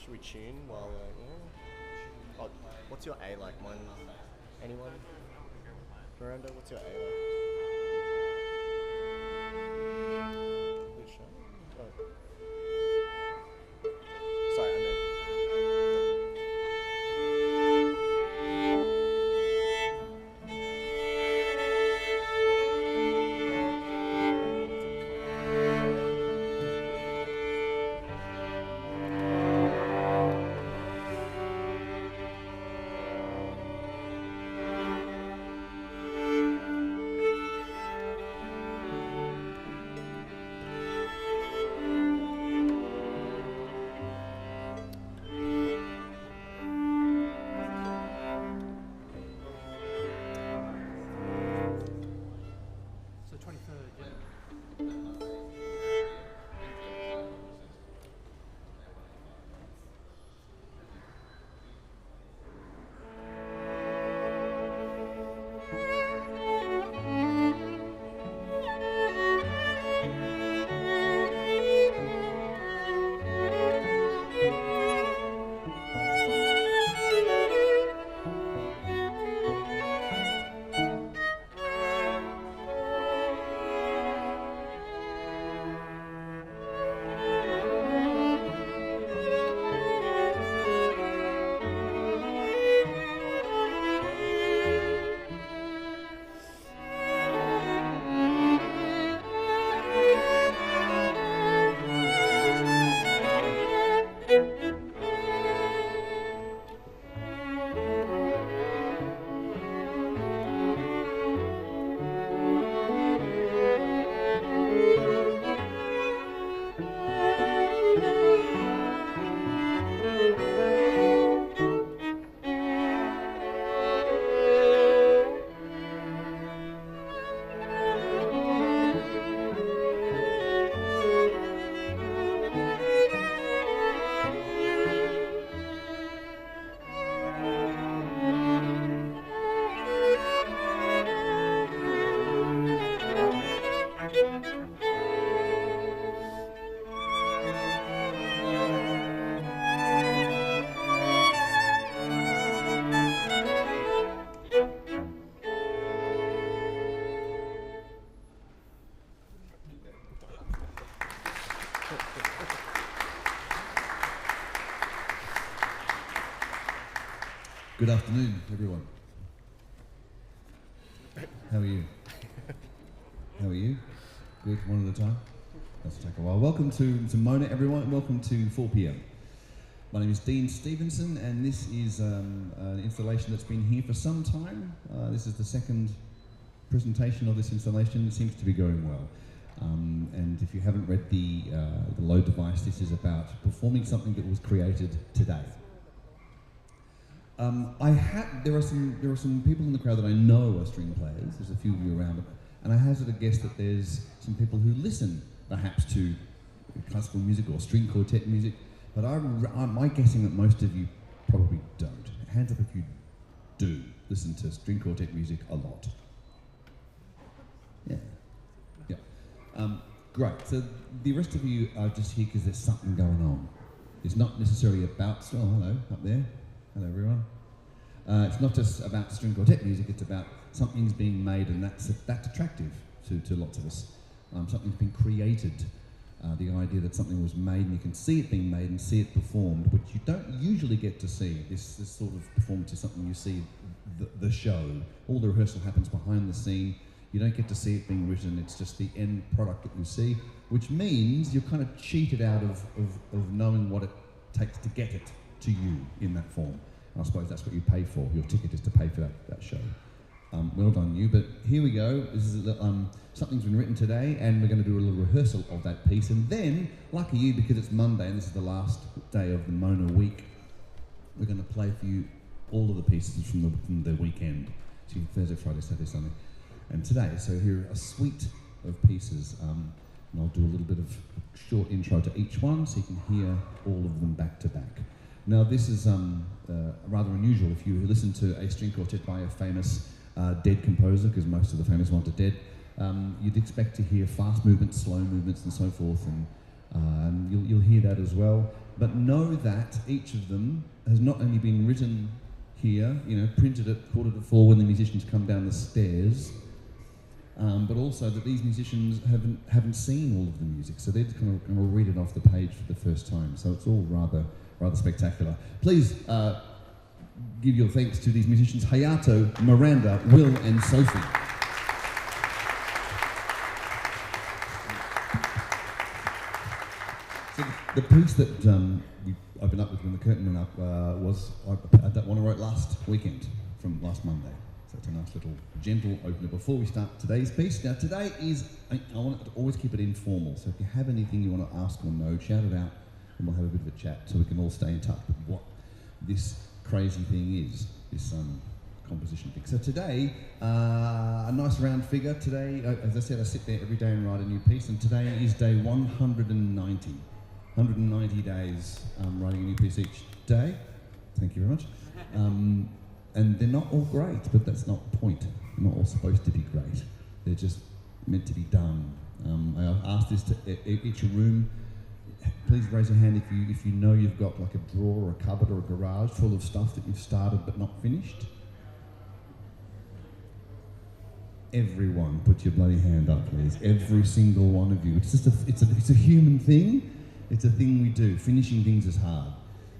should we tune while oh, what's your A like? Mine. Anyone? Miranda, what's your A like? Good shot. Oh. Sorry, I meant. Good afternoon, everyone. How are you? How are you? Good, one at a time? Let's take a while. Welcome to Mona, everyone. Welcome to 4 p.m. My name is Dean Stevenson, and this is an installation that's been here for some time. This is the second presentation of this installation. It seems to be going well. And if you haven't read the load device, this is about performing something that was created today. There are some people in the crowd that I know are string players. There's a few of you around, and I hazard a guess that there's some people who listen, perhaps, to classical music or string quartet music. But I'm guessing that most of you probably don't. Hands up if you do listen to string quartet music a lot. Yeah. Great. So the rest of you are just here because there's something going on. It's not necessarily about. Oh, hello up there. Hello, everyone. It's not just about string quartet music, it's about something's being made, and that's attractive to lots of us. Something's been created. The idea that something was made and you can see it being made and see it performed, but you don't usually get to see this sort of performance is something you see the show. All the rehearsal happens behind the scene. You don't get to see it being written, it's just the end product that you see, which means you're kind of cheated out of knowing what it takes to get it to you in that form. I suppose that's what you pay for. Your ticket is to pay for that show. Well done, you. But here we go. This is something's been written today, and we're going to do a little rehearsal of that piece. And then, lucky you, because it's Monday and this is the last day of the Mona week, we're going to play for you all of the pieces from the weekend. So Thursday, Friday, Saturday, Sunday, and today. So here are a suite of pieces, and I'll do a little bit of short intro to each one, so you can hear all of them back to back. Now, this is rather unusual. If you listen to a string quartet by a famous dead composer, because most of the famous ones are dead, you'd expect to hear fast movements, slow movements, and so forth, and you'll hear that as well. but know that each of them has not only been written here, printed at 3:45 when the musicians come down the stairs, but also that these musicians haven't seen all of the music, so they're just going to read it off the page for the first time. So it's all rather spectacular. Please give your thanks to these musicians: Hayato, Miranda, Will, and Sophie. So the piece that we opened up with when the curtain went up was that one I wrote last weekend, from last Monday. So it's a nice little gentle opener before we start today's piece. Now today is, I want to always keep it informal, so if you have anything you want to ask or know, shout it out and we'll have a bit of a chat so we can all stay in touch with what this crazy thing is, this composition thing. So today, a nice round figure. Today, as I said, I sit there every day and write a new piece, and today is day 190. 190 days writing a new piece each day. Thank you very much. And they're not all great, but that's not the point. They're not all supposed to be great. They're just meant to be done. I asked this to each room. Please raise your hand if you know you've got like a drawer or a cupboard or a garage full of stuff that you've started but not finished. Everyone, put your bloody hand up, please. Every single one of you. It's just it's a human thing. It's a thing we do. Finishing things is hard.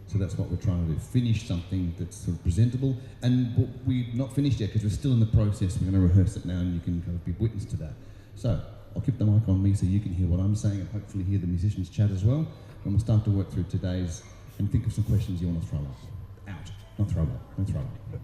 So that's what we're trying to do. Finish something that's sort of presentable. And we're not finished yet because we're still in the process. We're going to rehearse it now and you can kind of be witness to that. So I'll keep the mic on me so you can hear what I'm saying and hopefully hear the musicians chat as well. And we'll start to work through today's and think of some questions you want to throw out. Not throw out. Don't throw out. Great.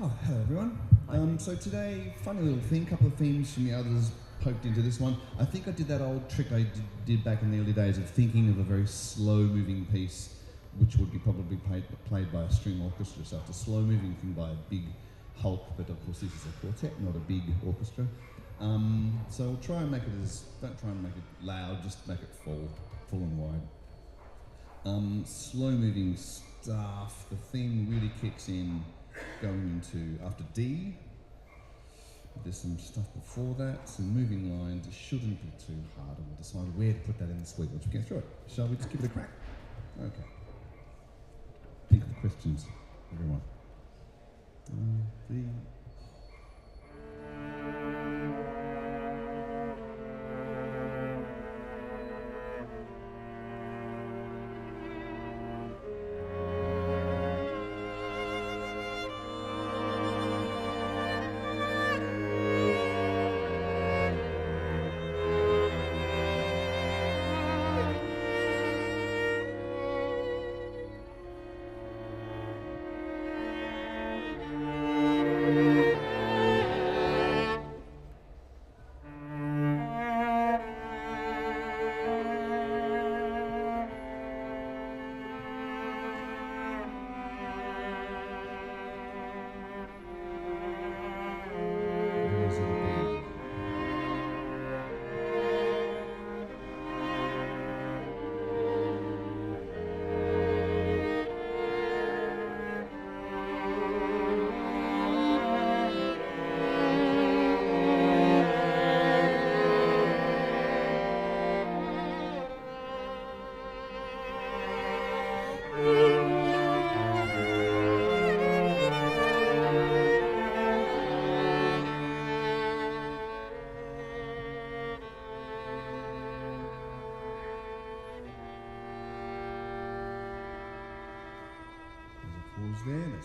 Oh, hello everyone. So today, funny little thing, couple of themes from the others poked into this one. I think I did that old trick I did back in the early days of thinking of a very slow-moving piece, which would be probably played by a string orchestra. So it's a slow-moving thing by a big Hulk, but of course this is a quartet, not a big orchestra. So we'll try and make it don't try and make it loud, just make it full and wide. Slow-moving stuff, the theme really kicks in going into, after D. There's some stuff before that, some moving lines. It shouldn't be too hard, and we'll decide where to put that in the suite once we get through it. Shall we just give it a crack? Okay. Think of the questions, everyone. There.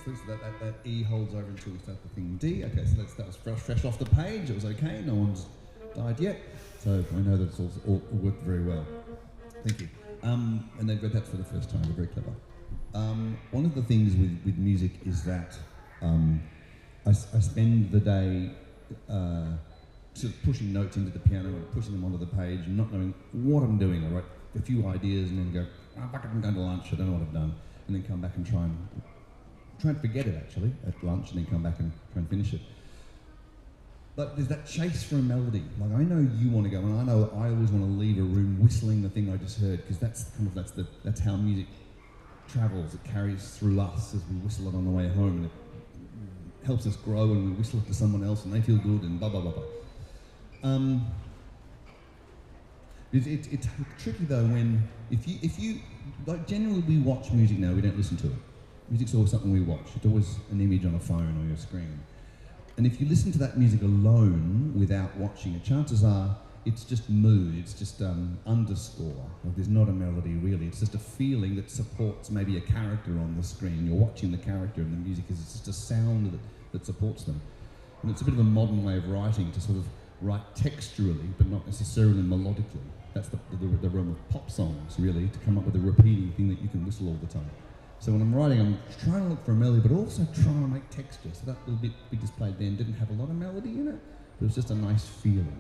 So that E holds over until we start the thing D. Okay, so that was fresh off the page. It was okay. No one's died yet. So I know that it's all worked very well. Thank you. And they've read that for the first time. They're very clever. One of the things with music is that I spend the day sort of pushing notes into the piano and pushing them onto the page and not knowing what I'm doing. I write a few ideas and then go, I'm going to lunch. I don't know what I've done. And then come back and try and forget it actually at lunch and then come back and try and finish it. But there's that chase for a melody. Like I know you want to go, and I know I always want to leave a room whistling the thing I just heard, because that's how music travels. It carries through us as we whistle it on the way home, and it helps us grow, and we whistle it to someone else and they feel good and blah blah blah blah. It's tricky though when if you like generally we watch music now, we don't listen to it. Music's always something we watch. It's always an image on a phone or your screen. And if you listen to that music alone without watching it, chances are it's just mood, it's just underscore. Like there's not a melody really, it's just a feeling that supports maybe a character on the screen. You're watching the character and the music is just a sound that supports them. And it's a bit of a modern way of writing to sort of write texturally but not necessarily melodically. That's the realm of pop songs really, to come up with a repeating thing that you can whistle all the time. So when I'm writing, I'm trying to look for a melody, but also trying to make texture. So that little bit we just played then didn't have a lot of melody in it, but it was just a nice feeling.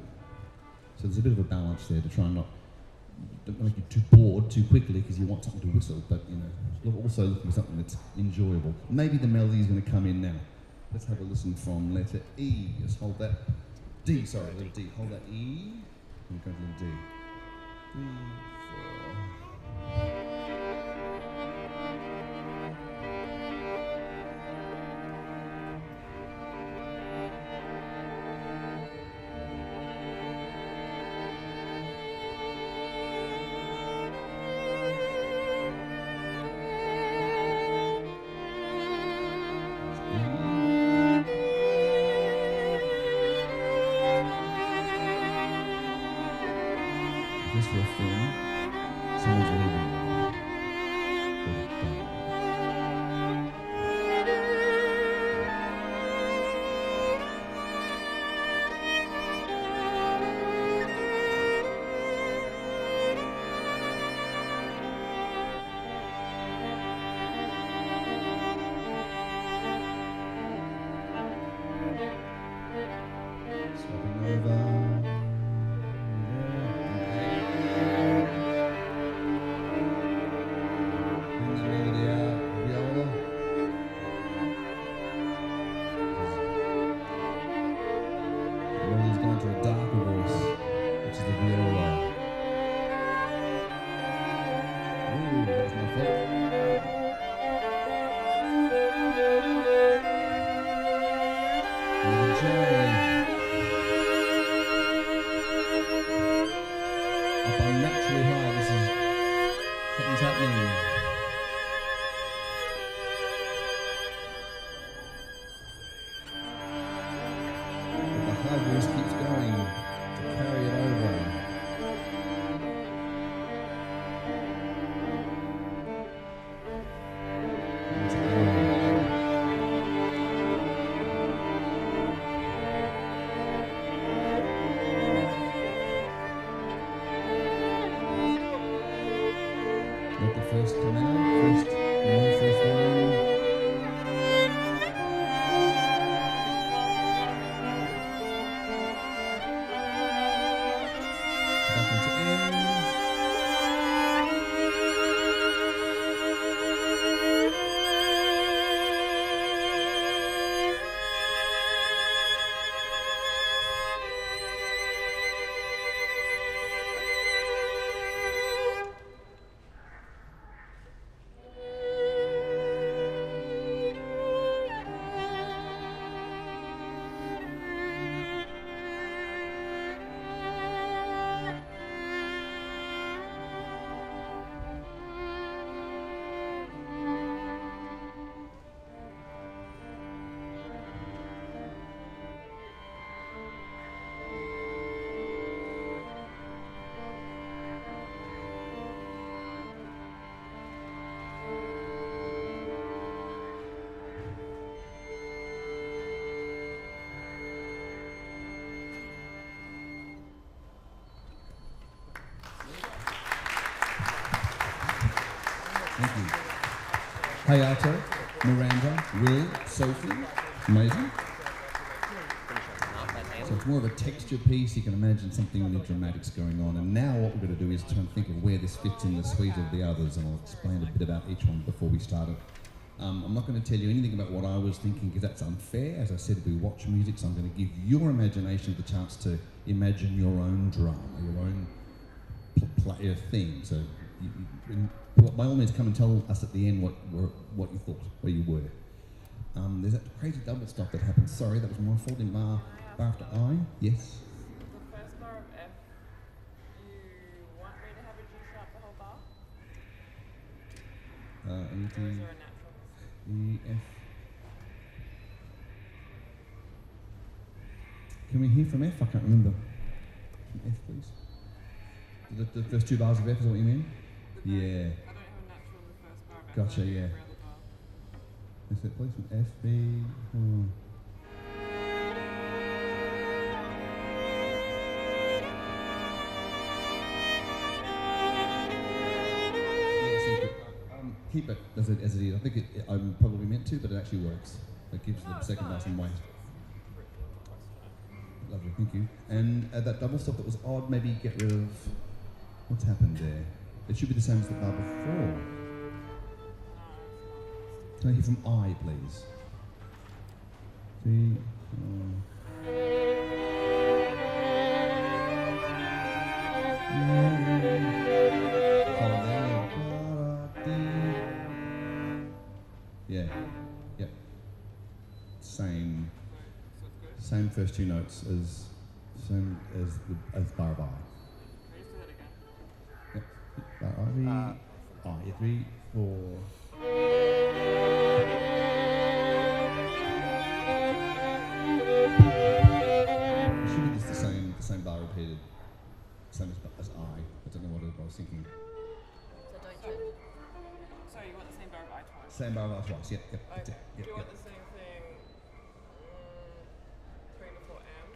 So there's a bit of a balance there to try and not make you too bored too quickly because you want something to whistle, but you know, also looking for something that's enjoyable. Maybe the melody is going to come in now. Let's have a listen from letter E. Just hold that D. Sorry, letter D. Hold that E. And go to the D. 3, 4. Just for a film, someone's leaving. Swapping over. He's going to a darker voice, which is the viola. Ooh, that's my foot. And the J. Up unnaturally high, this is something's happening. The high voice keeps going to carry it over. Let the first come out, first one. Back into M. Thank you. Hayato, Miranda, Will, Sophie, amazing. So it's more of a texture piece. You can imagine something really dramatic's going on. And now what we're going to do is try and think of where this fits in the suite of the others, and I'll explain a bit about each one before we start it. I'm not going to tell you anything about what I was thinking because that's unfair. As I said, we watch music, so I'm going to give your imagination the chance to imagine your own drama, your own theme. So by all means, come and tell us at the end what you thought, where you were. There's that crazy double stop that happened. Sorry, that was my fault in bar after I. Yes? The first bar of F, you E, D, Or is there a natural? E, F. Can we hear from F? I can't remember. From F, please. The first two bars of F is what you mean? Yeah. I don't have a natural in the first bar of F. Gotcha, I have yeah. every other bar. Is that please from F, B? Oh. Keep it as it is. I think I'm probably meant to, but it actually works. It gives the second bar some weight. Lovely, thank you. And that double stop that was odd, maybe get rid of... What's happened there? It should be the same as the bar before. Can I hear from I, please? Three, yeah, yep. Same first two notes as bar of I. Can you just do that again? Yep. Bar I, I, 3, 4. It should be just the same bar repeated, same as I. I don't know what I was thinking. So don't change. So you want the same bar of I twice? Same bar of I twice. Yep. Okay. Yep. Do you want the same thing? 3 before M.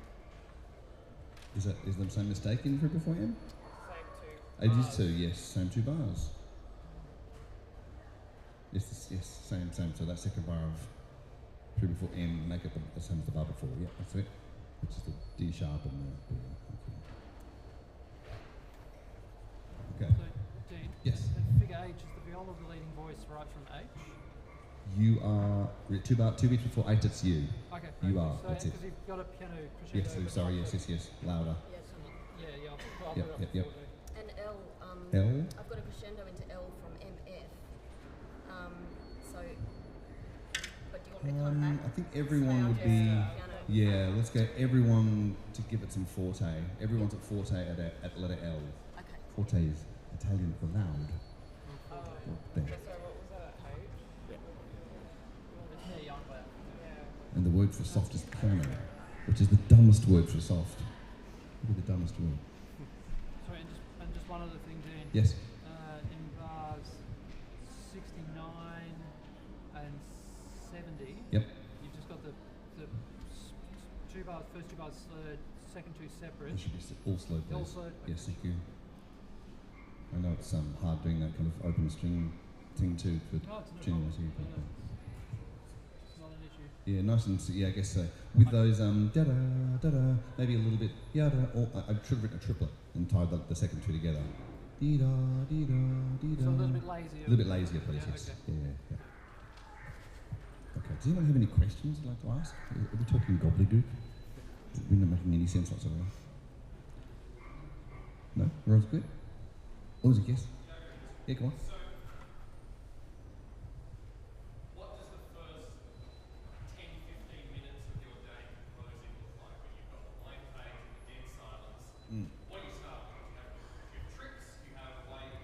Is the same mistake in 3 before M? Same 2. It is 2. Yes. Same 2 bars. Yes. Same. So that second bar of 3 before M, make it the same as the bar before. Yep. That's it. Which is the D sharp and the B. Okay. So, Dean, Yes. at figure H, is the viola the leading voice right from H? You are 2 beats before 8. It's you. Okay. You okay. are, So, that's it. because you've got a piano crescendo. Yes. but Sorry. not Yes. Louder. Yes, Yeah. I'll Yep, put it up yep. before D. and L. L. I've got a crescendo into L from MF. So, but do you want me to come back? I think everyone would be. Yeah, let's go everyone to give it some forte. Everyone's at forte at letter L. Okay. Forte is Italian for loud. There. So what was that at H? Yeah, I'm glad. Yeah. And the word for soft is piano, which is the dumbest word for soft. Maybe the dumbest word. Sorry, and just one other thing, Dean. Yes. In bars 69 and 70. Yep. You've just got the two bars, first two bars slurred, second two separate. It should be all slowed, All please. slowed. Yes, thank you. I know it's hard doing that kind of open string thing too for No, it's no tuning. problem. So It's not an issue. yeah, nice and I guess with those da da, maybe a little bit yada. Or I should have written a triplet and tied the second two together. Dee da dee da dee da. So a little bit lazier. A little bit lazier, please. Yeah, Yes. okay. Yeah. Okay. Does anyone have any questions they'd like to ask? Are we talking gobbledygook? We're not making any sense whatsoever. No? Everyone's good? What was a guess? Yeah, go on. What does the first 10, 15 minutes of your day composing look like when you've got the blank page and the dead silence? What do you start with? Do you have tricks? Do you have a way to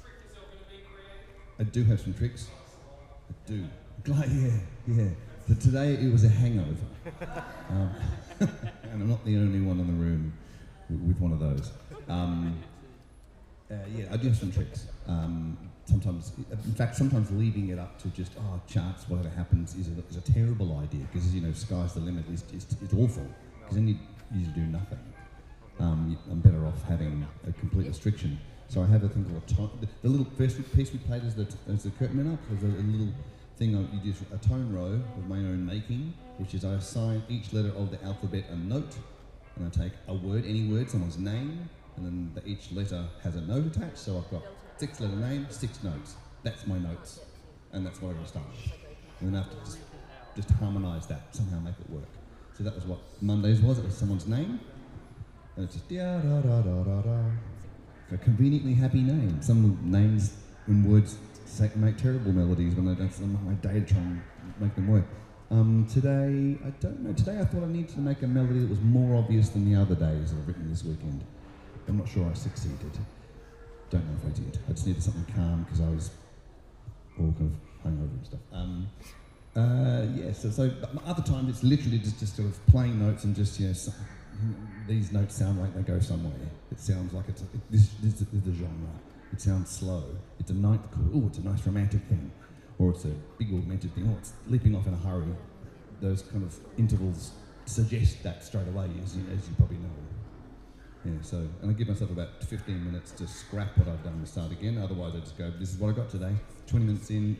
trick yourself into being creative? I do have some tricks. I do. Yeah. So today it was a hangover. And I'm not the only one in the room with one of those. Yeah, I do have some tricks. Sometimes leaving it up to just, charts, whatever happens, is a terrible idea, because, as you know, sky's the limit. It's awful, because then you usually do nothing. I'm better off having a complete restriction. So I have a thing called a tone. The little first piece we played as the curtain up, there's a little thing, you do a tone row of my own making, which is I assign each letter of the alphabet a note, and I take a word, any word, someone's name, and then each letter has a note attached, so I've got 6-letter name, 6 notes. That's my notes, and that's what I'm going to start with. And then I have to just harmonise that, somehow make it work. So that was what Mondays was. It was someone's name, and it's just da-da-da-da-da-da. A conveniently happy name. Some names and words make terrible melodies when they don't spend my day to try and make them work. Today, I don't know. Today I thought I needed to make a melody that was more obvious than the other days that I've written this weekend. I'm not sure I succeeded. Don't know if I did. I just needed something calm because I was all kind of hungover and stuff. Yeah, so other times it's literally just sort of playing notes and just, these notes sound like they go somewhere. It sounds like this is the genre. It sounds slow. It's a ninth chord. Oh, it's a nice romantic thing. Or it's a big augmented thing. Or it's leaping off in a hurry. Those kind of intervals suggest that straight away, as you probably know. Yeah, so, and I give myself about 15 minutes to scrap what I've done and start again. Otherwise, I just go, this is what I got today. 20 minutes in,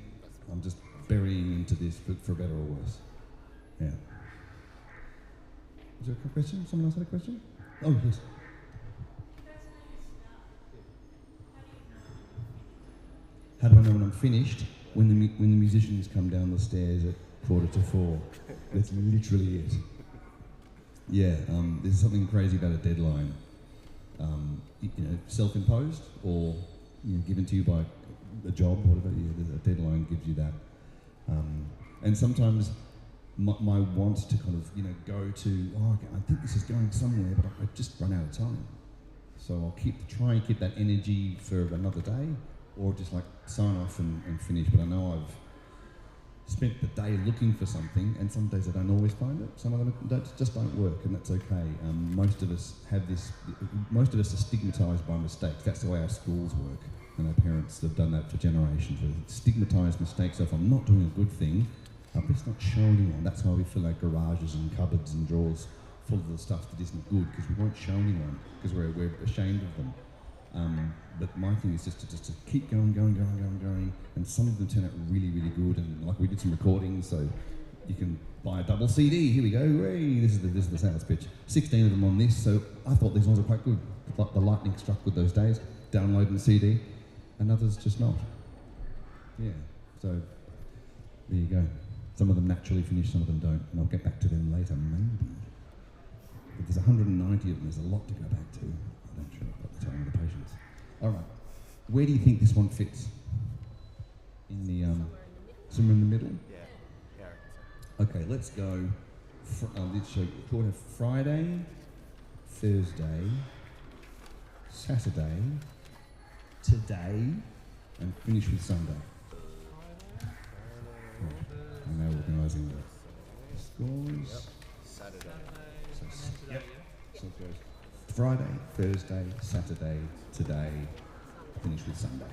I'm just burying into this for better or worse. Yeah. Is there a question? Someone else had a question? Oh, yes. How do I know when I'm finished? When the musicians come down the stairs at 3:45. That's literally it. Yeah, there's something crazy about a deadline. Self-imposed or given to you by a job, whatever. A deadline gives you that. And sometimes my want to kind of go to I think this is going somewhere, but I just run out of time. So I'll try and keep that energy for another day, or just like sign off and finish. But I know I've spent the day looking for something, and some days I don't always find it. Some of them just don't work, and that's okay. Most of us have this. Most of us are stigmatised by mistakes. That's the way our schools work, and our parents have done that for generations. We stigmatise mistakes. So if I'm not doing a good thing, I best not show anyone. That's why we fill our garages and cupboards and drawers full of the stuff that isn't good, because we won't show anyone because we're ashamed of them. But my thing is just to keep going, and some of them turn out really, really good. And like we did some recordings, so you can buy a double CD. Here we go. Hey, this is the sales pitch. 16 of them on this. So I thought these ones were quite good. Like the lightning struck good those days. Downloading the CD, and others just not. Yeah. So there you go. Some of them naturally finish, some of them don't, and I'll get back to them later, maybe. But there's 190 of them. There's a lot to go back to. I don't sure I've got the time or the patience. All right, where do you think this one fits? In the somewhere in the middle. Yeah. Okay, let's go. Let's show you Friday, Thursday, Saturday, today, and finish with Sunday. I'm now organising the scores. Saturday. So it goes Friday, Thursday, Saturday, today, finish with Sunday.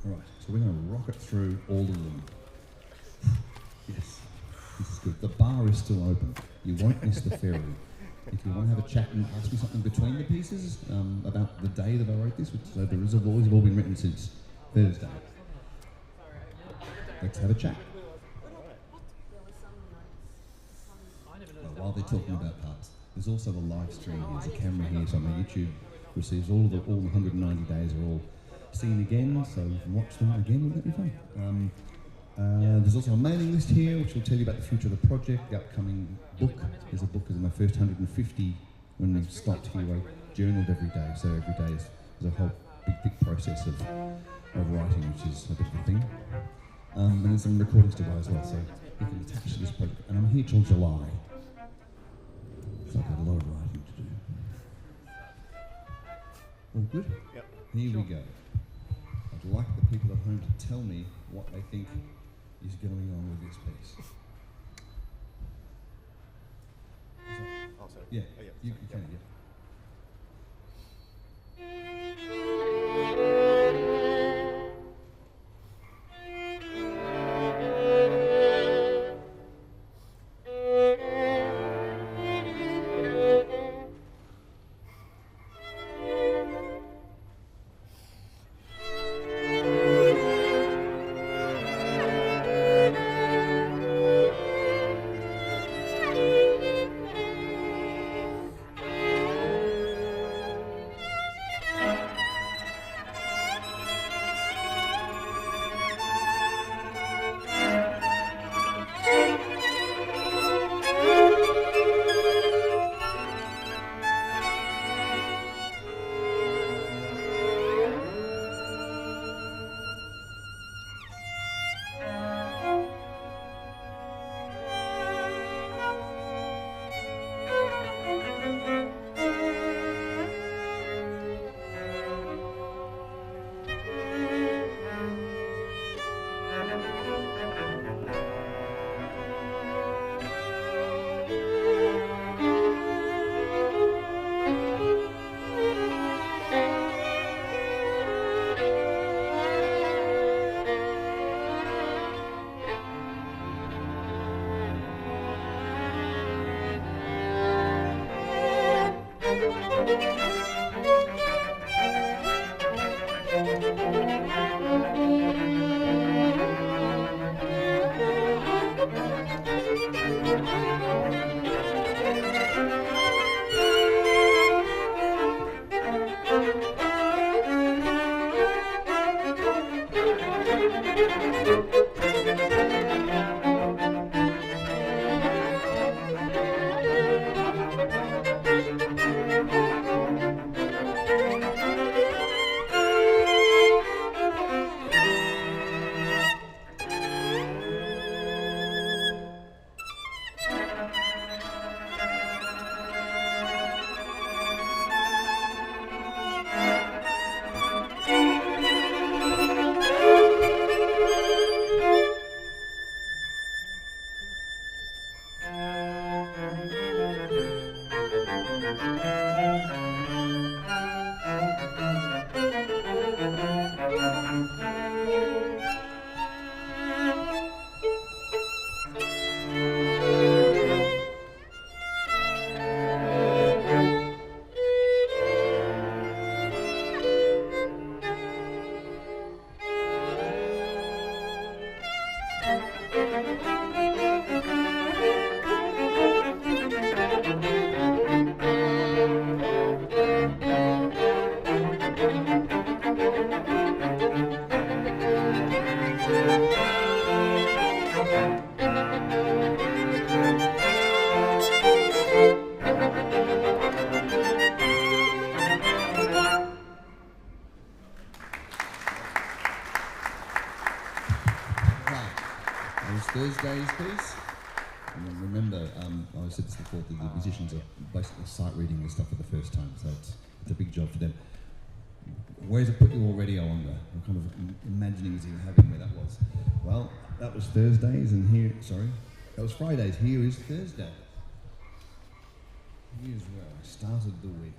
Alright, so we're going to rocket through all of them. Yes, this is good. The bar is still open. You won't miss the ferry. If you want to have a chat and ask me something between the pieces about the day that I wrote this, which the reservoirs have all been written since Thursday. Let's have a chat. While they're talking about parts, there's also a live stream. There's a camera here, so my YouTube receives all the 190 days are all seen again, so you can watch them again. Wouldn't that be fun? There's also a mailing list here, which will tell you about the future of the project, the upcoming book. There's a book as my first 150 when we stopped here. I journaled every day, so every day is a whole big, thick process of writing, which is a bit of a thing. And there's some recordings to go as well, so you can attach to this project. And I'm here till July. So I've got a lot of writing to do. All good? Yep. Here we go. I'd like the people at home to tell me what they think is going on with this piece. Oh, sorry. Yeah, Oh, yeah. you can, yeah. Thursdays, please. And remember, I said this before, the musicians are basically sight reading this stuff for the first time, so it's a big job for them. Where's it put your radio on there? I'm kind of imagining as you're having where that was. Well, that was Thursdays, and here, sorry, that was Fridays. Here is Thursday. Here's where I started the week.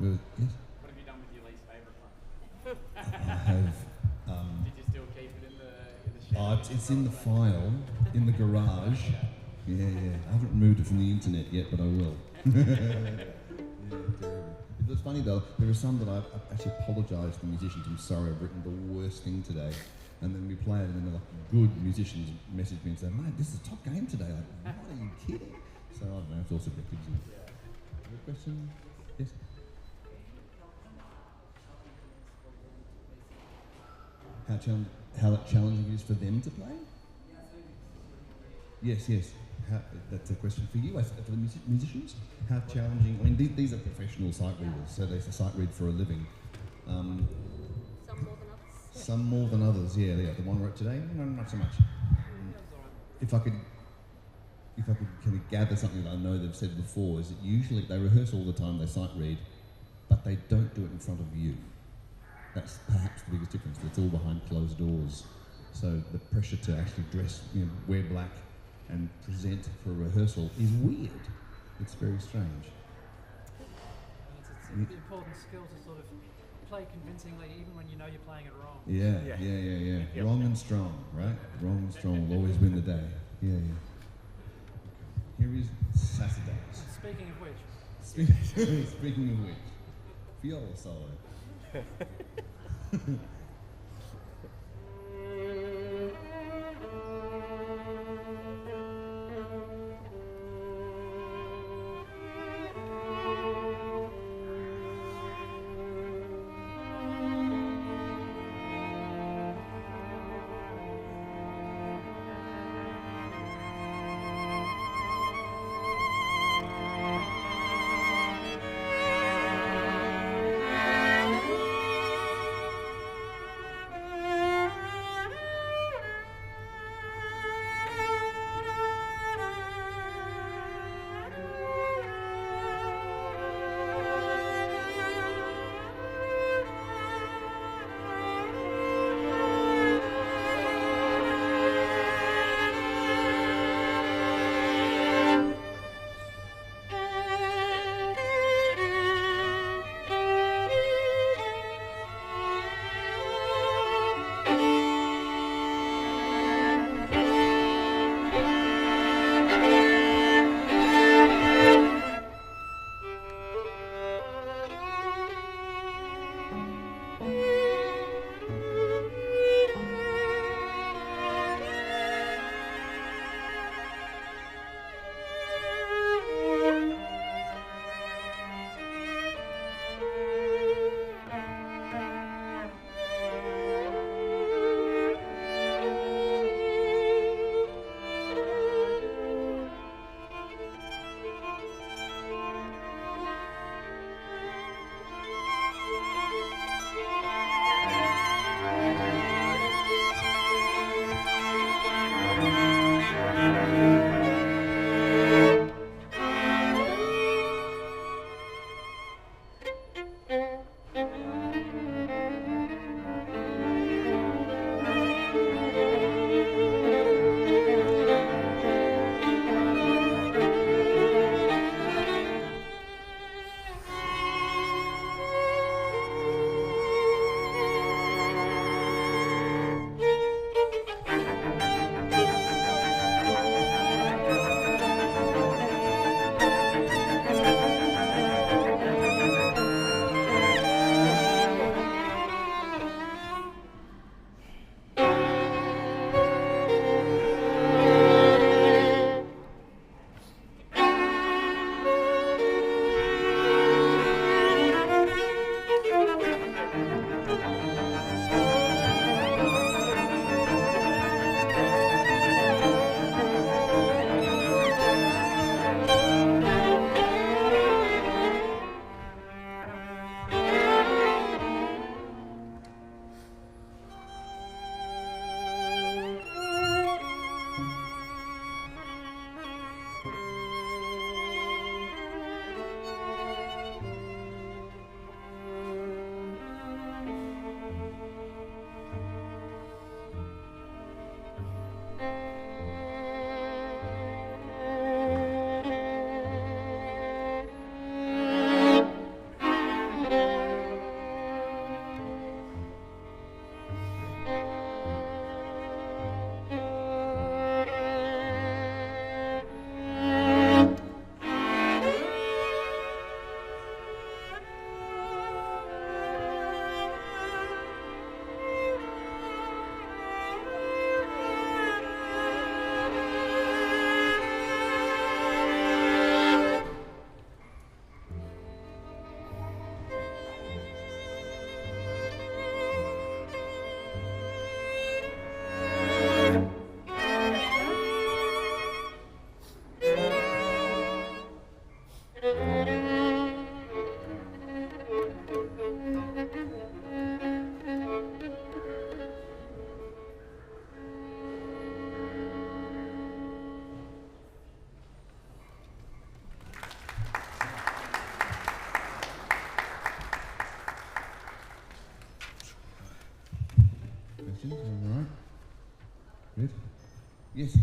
Yes. What have you done with your least favourite one? I have. Did you still keep it in the shed? It's in the file in the garage. Yeah. I haven't removed it from the internet yet, but I will. Yeah, terrible. It was funny though. There are some that I've actually apologised to the musicians. I'm sorry, I've written the worst thing today. And then we play it, and then they're like, good musicians message me and say, mate, this is a top game today. Like, what are you kidding? So I don't know. It's all subjective. Good question. Yes. How challenging it is for them to play? Yes. That's a question for you, for the musicians. How challenging? I mean, these are professional sight readers, so they sight read for a living. Some more than others. Yeah. The one I wrote today, no, not so much. If I could kind of gather something that I know they've said before, is that usually they rehearse all the time, they sight read, but they don't do it in front of you. That's perhaps the biggest difference. It's all behind closed doors. So the pressure to actually dress, wear black and present for a rehearsal is weird. It's very strange. It's an important skill to sort of play convincingly, even when you know you're playing it wrong. Yeah. Yep. Wrong and strong, right? Wrong and strong will always win the day. Yeah. Here is Saturdays. Speaking of which. Speaking of which, viola solo. Yes.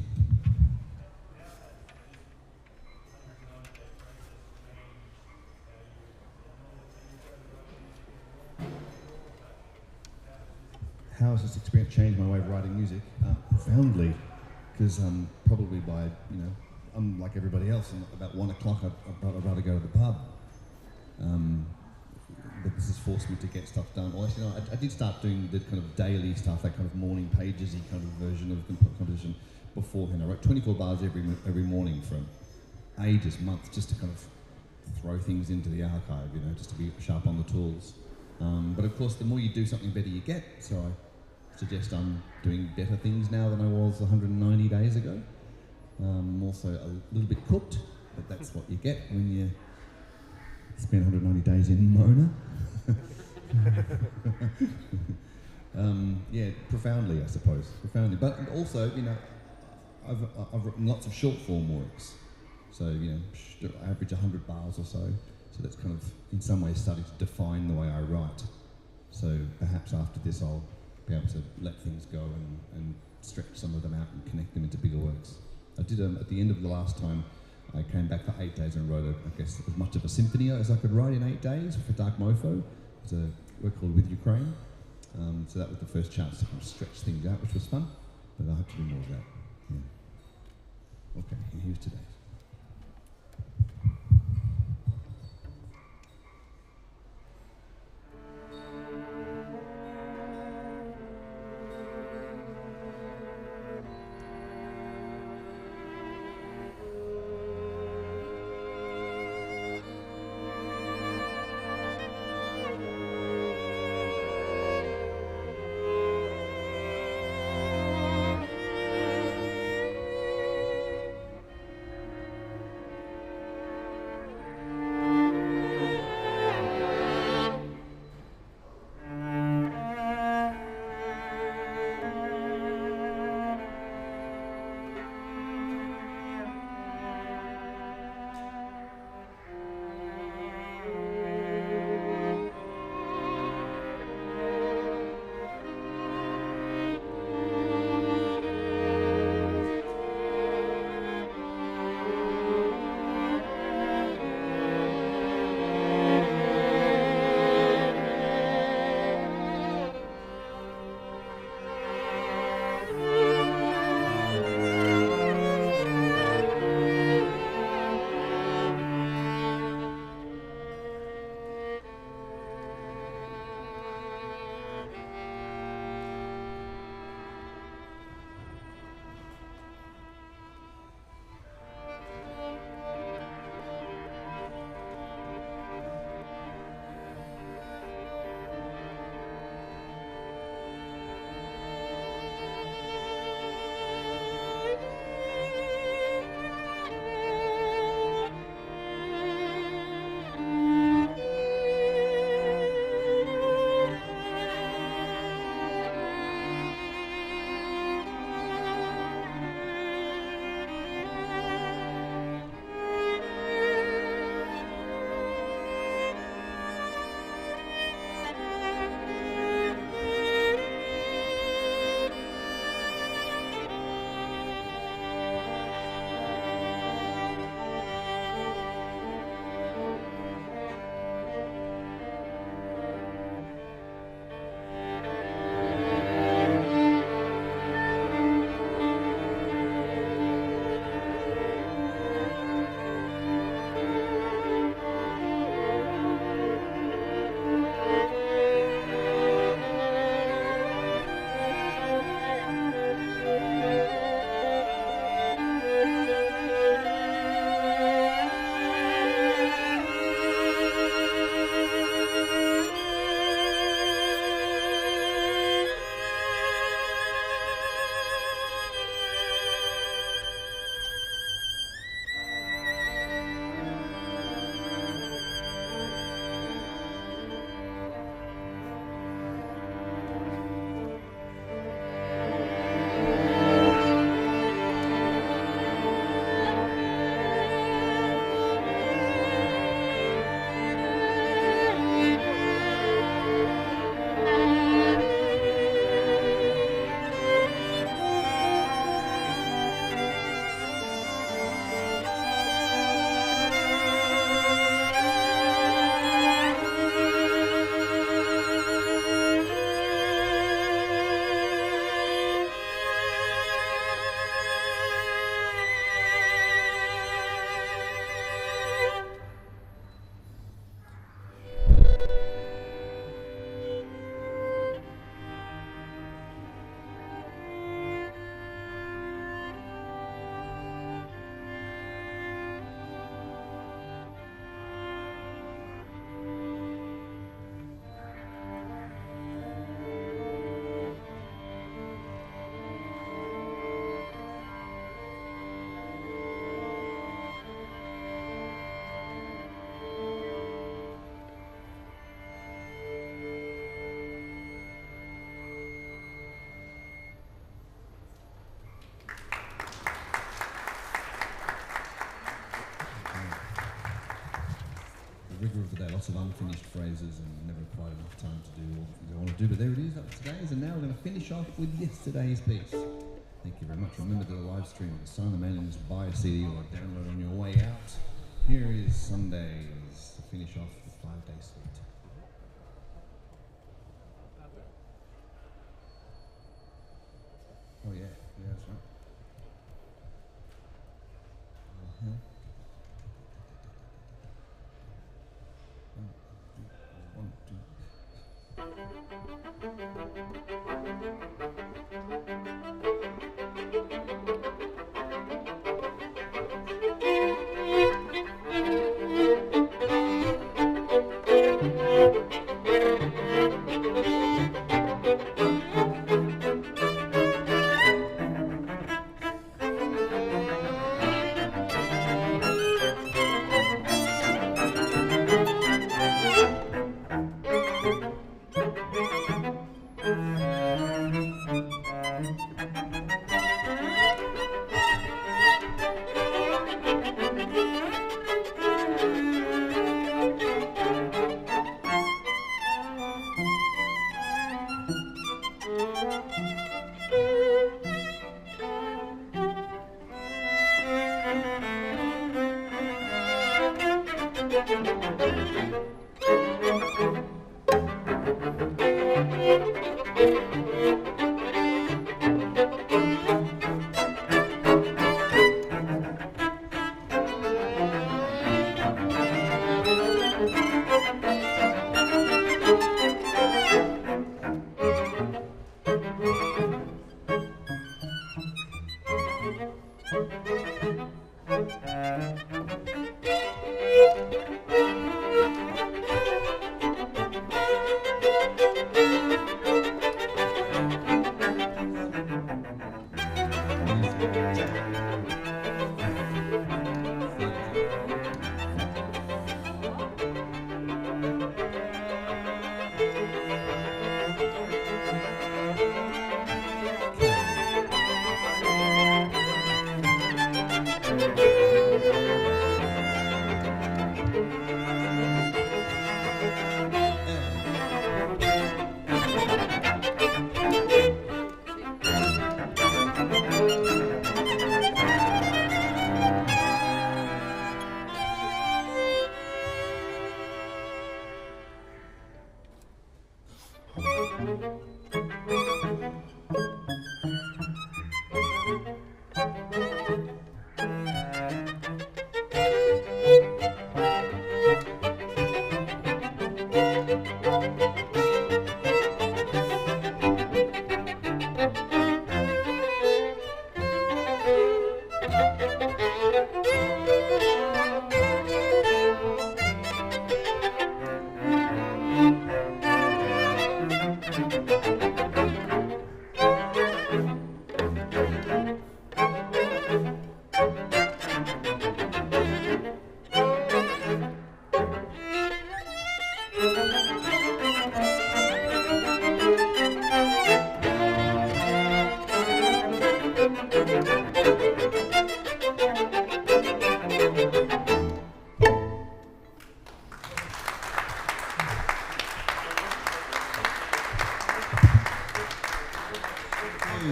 How has this experience changed my way of writing music? Profoundly, because probably by, I'm like everybody else, and about 1 o'clock I'd rather go to the pub. But this has forced me to get stuff done. Well, actually, no, I did start doing the kind of daily stuff, that kind of morning pages-y kind of version of composition beforehand. I wrote 24 bars every morning for ages, months, just to kind of throw things into the archive, just to be sharp on the tools. But of course, the more you do something, better you get. So I suggest I'm doing better things now than I was 190 days ago. Also a little bit cooked, but that's what you get when you spend 190 days in Mona. Yeah, profoundly, I suppose. Profoundly. But also, I've written lots of short form works. So, I average 100 bars or so. So that's kind of, in some ways, starting to define the way I write. So perhaps after this I'll be able to let things go and stretch some of them out and connect them into bigger works. I did, at the end of the last time, I came back for 8 days and wrote, I guess, as much of a symphony as I could write in 8 days for Dark Mofo. It's a work called With Ukraine. So that was the first chance to kind of stretch things out, which was fun. But I hope to do more of that. Yeah. Okay, and here's today's. flavour of the day. Lots of unfinished phrases and never quite enough time to do all the things I want to do. But there it is, that's today's. And now we're going to finish off with yesterday's piece. Thank you very much. Remember to live stream the Sign the Mailings, buy a CD or download on your way out. Here is Sundays to finish off the 5-day suite. Oh yeah, that's right. One,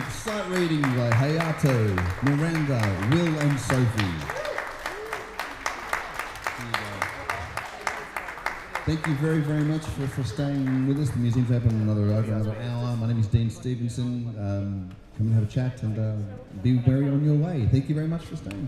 Sight reading by Hayato, Miranda, Will and Sophie. Thank you very, very much for staying with us. The museum's open over another hour. My name is Dean Stevenson. Come and have a chat and be merry on your way. Thank you very much for staying.